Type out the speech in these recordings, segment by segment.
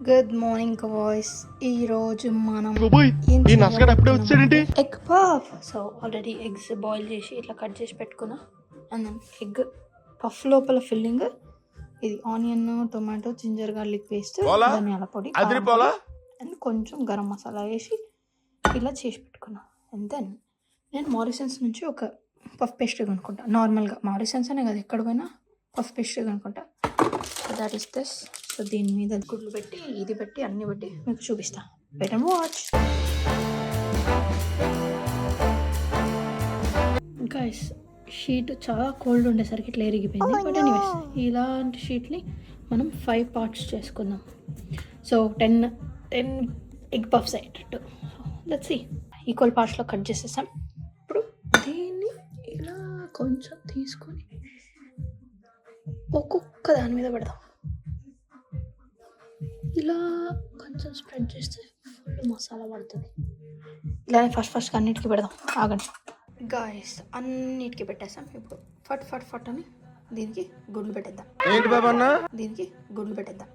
Good morning boys. ఈరోజు మనం egg puff. So already eggs boil చేసి ఇట్లా కట్ చేసి పెట్టుకున్నా. అండ్ దెన్ ఎగ్ పఫ్ లోపల ఫిల్లింగ్ ఇది onion, tomato, ginger garlic paste, ధనియాల పొడి అండ్ కొంచెం గరం మసాలా వేసి ఇలా చేసి పెట్టుకున్నా. అండ్ దెన్ నేను మారిసన్స్ నుంచి ఒక పఫ్ పేస్ట్రీ కొనుక్కుంటా. నార్మల్గా మారిసన్స్ అనే కదా ఎక్కడ పోయినా పఫ్ పేస్ట్రీ కొనుక్కుంటా. So that is this. So దీని మీద గుడ్లు పెట్టి ఇది పెట్టి అన్ని పెట్టి మీకు చూపిస్తా. Wait and watch. Guys sheet చాలా కోల్డ్ ఉండేసరికి ఇట్లా ఎరిగిపోయింది. బట్ ఎనీవేస్ ఇలాంటి షీట్ని మనం 5 పార్ట్స్ చేసుకుందాం. సో 10 ఎగ్ పఫ్స్ అయ్యేటట్టు. Let's see. ఈక్వల్ పార్ట్స్లో కట్ చేసేసాం. ఇప్పుడు దీన్ని ఇలా కొంచెం తీసుకొని ఒక్కొక్క దాని మీద పెడదాం. ఇలా కొంచెం స్ప్రెడ్ చేస్తే ఫుల్ మసాలా పడుతుంది. ఇలానే ఫస్ట్ అన్నిటికీ పెడదాం. ఆగండి గాయస్, అన్నిటికీ పెట్టేస్తాం. ఇప్పుడు ఫట్ అని దీనికి గుడ్లు పెట్టేద్దాం. దీనికి గుడ్లు పెట్టేద్దాం.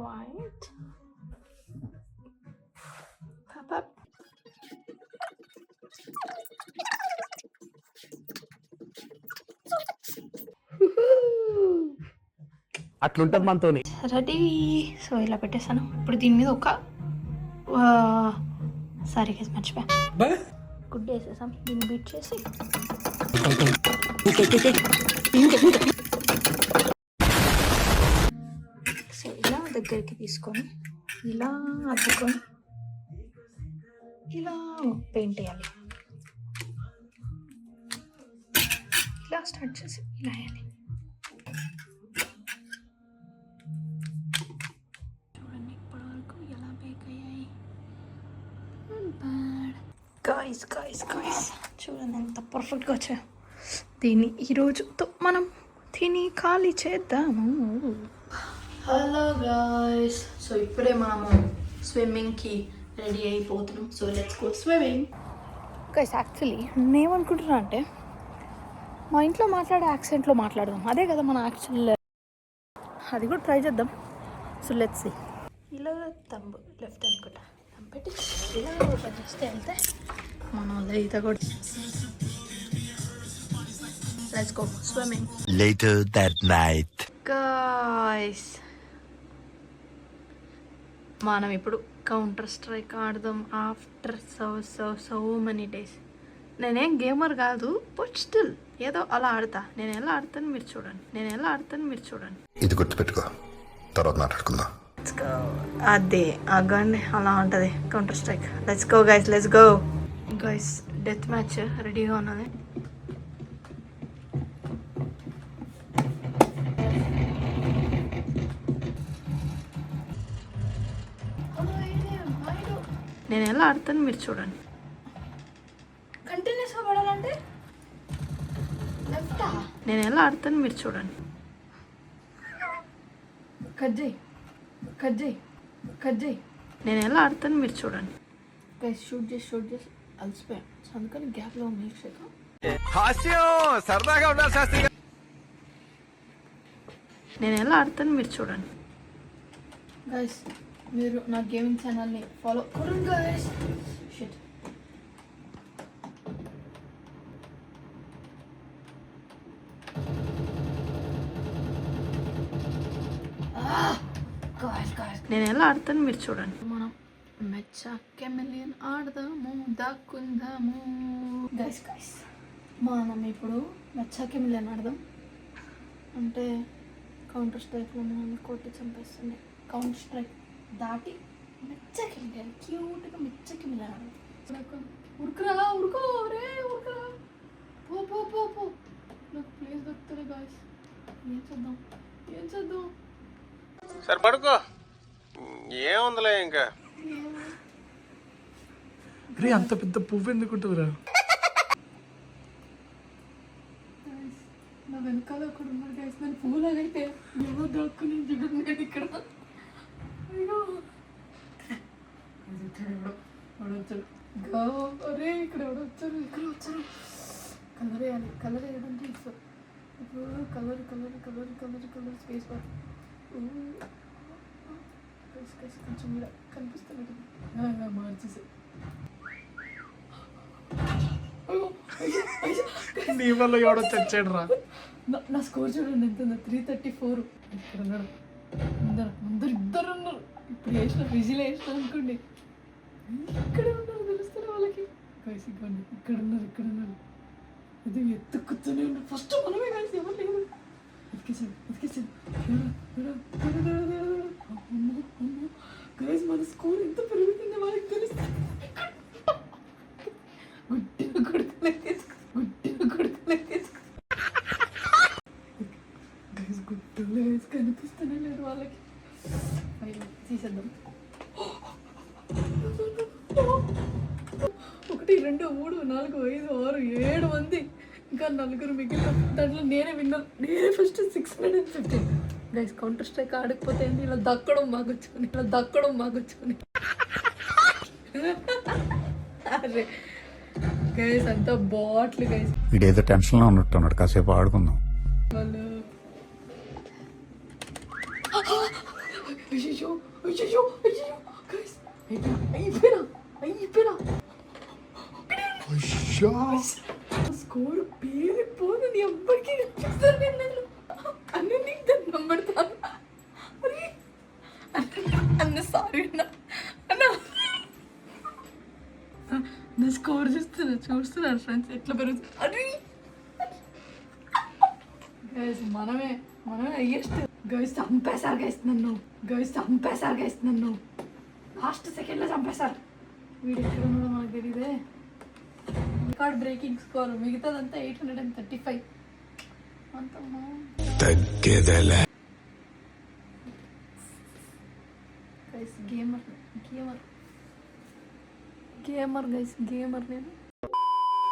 వైట్ అట్లుంటది మనతో. రెడీ. సో ఇలా పెట్టేసాను. ఇప్పుడు దీని మీద ఒక సారీ కేసు మర్చిపోయా, గుడ్డు వేసేసాం. దీన్ని బీట్ చేసి సో ఇలా దగ్గరికి తీసుకొని ఇలా అద్దుకొని ఇలా పెయింట్ వేయాలి. ఇలా స్టార్ట్ చేసి ఇలా వేయాలి. గాయస్ చూడండి ఎంత పర్ఫెక్ట్గా వచ్చాయి. దీన్ని ఈరోజుతో మనం తిని ఖాళీ చేద్దాము. హలో గాయస్, సో ఇప్పుడే మనము స్విమ్మింగ్కి రెడీ అయిపోతున్నాం. So let's go swimming. Guys actually నేనేమనుకుంటున్నా అంటే మా ఇంట్లో మాట్లాడే యాక్సెంట్లో మాట్లాడదాం. అదే కదా మన యాక్చువల్, అది కూడా ట్రై చేద్దాం. So let's see. ఇలా తంబు లెఫ్ట్ అనుకుంటా పెట్టి ఇలా ఓపెన్ చేస్తే వెళ్తే మన ఈత కూడా. Let's go swimming. Later that night. Guys మనం ఇప్పుడు కౌంటర్ స్ట్రైక్ ఆడదాం ఆఫ్టర్ సో మెనీ డేస్. నేనేం గేమర్ కాదు, బట్ స్టిల్ ఏదో అలా ఆడతా. నేను ఎలా ఆడతాను మీరు చూడండి. ఇది గుర్తుపెట్టుకో, తర్వాత మాట్లాడుకుందాం. అదే అగ్గండి, అలా ఉంటుంది counter strike. Let's go guys, let's go guys. Death match రెడీగా ఉన్నది. నేను ఎలా ఆడతాను మీరు చూడండి. కంటిన్యూస్గా పడాలంటే లెఫ్టా? నేను ఎలా ఆడతాను మీరు చూడండి. కట్ చేయి. నేను ఎలా ఆడతాను మీరు చూడండి. గైస్ షూట్ చేసి అలసిపోయా. సో అందుకని గ్యాప్లో మిల్క్ షేక్. సరదాగా ఉండాలి శాస్త్రి. నేను ఎలా ఆడతాను మీరు చూడండి. గైస్ మీరు నా గేమింగ్ ఛానల్ని ఫాలో కరండి గైస్. షిట్. నేను ఎలా ఆడతాను మీరు చూడండి. మనం మెచ్చా కెమెలియన్ ఆడదాము, దాక్కుందాము. గైస్ మనం ఇప్పుడు మెచ్చా కెమెలియన్ ఆడదాం. అంటే కౌంటర్ స్ట్రైక్లో మనల్ని కొట్టి చంపేస్తుంది. కౌంటర్ స్ట్రైక్ దాటి మెచ్చా కెమెలియన్, క్యూట్గా మెచ్చా కెమెలియన్ ఆడదాం. ఉరుకురా పో నాకు ప్లేస్ దొరుకుతుంది గాయస్. ఏం చేద్దాం సరే పడుకో, ఏముందిలే ఇంకా. రే అంత పెద్ద పువ్వు ఎందుకుంటుందిరా? నా వెనకాల ఒకడు ఉన్నాడు గైస్. నేను పువ్వులు అయితే ఎవరో దాక్కుని చూడండి ఇక్కడ. అరే ఇక్కడ వచ్చారు. కలర్ వేయాలి. కలర్ వేయడం తెలుసు. ఇప్పుడు కలర్ స్పేస్ పడుతుంది. కొంచెం ఇలా కనిపిస్తుంది. మార్చేసి నీ వల్ల ఎవడో చచ్చాడు రా. నా స్కోర్ చూడండి ఎంత ఉందో, 334. ఇక్కడ ఉన్నాడు, అందరు ఇద్దరు ఉన్నారు. ఇప్పుడు వేసిన విజిల్ వేసిన అనుకోండి, ఇక్కడే ఉన్నారు, తెలుస్తారు వాళ్ళకి. కలిసి ఇవ్వండి, ఇక్కడ ఉన్నారు. ఇది ఎత్తుకుతూనే ఉన్నారు. ఫస్ట్ మనమే కలిసి ఎవరు లేదు. ఎతికేసాడు. గైస్ మన స్కోర్ ఎంత పెరుగుతుందో వాళ్ళకి తెలుస్తుంది. గుట్టిన కొడుకులకి గుట్టులో వేసి కనిపిస్తూనే లేదు వాళ్ళకి. తీసేద్దాం. 1 2 3 4 5 6 7 మంది, ఇంకా 4 మిగిలిన. దాంట్లో నేనే విన్నర్. నేనే ఫస్ట్ 615. గైస్ కౌంటర్ స్ట్రైక్ ఆడకపోతే ఏంటి, ఇలా దక్కడం బాగొచ్చుకొని. అరే గైస్ అంతా బాట్లు గైస్. వీడేదో టెన్షన్లో ఉన్నట్టున్నాడు, కాసేపు ఆడుకుందాం. వాళ్ళు అయ్యో గైస్, అయిపోయినా స్కోర్ పేరిపోదు. నీ అబ్బడికి కనిపిస్తాను నేను. అన్నీ నీకు దాన్ని నమ్మడతాను. అన్న సారీ అన్న. నా స్కోర్ చూస్తున్నారు ఫ్రెండ్స్ ఎట్లా పెరుగుతుంది. అరే గైస్ మనమే హైయెస్ట్. గైస్ చంపేశారు గైస్ నన్ను. లాస్ట్ సెకండ్లో చంపేశారు. వీడు ఎక్కడ ఉన్నాడో మనకు తెలియదే. Record breaking score. మిగతాదంతా 835. అంత గైస్ గేమర్ గైస్, గేమర్ నేను.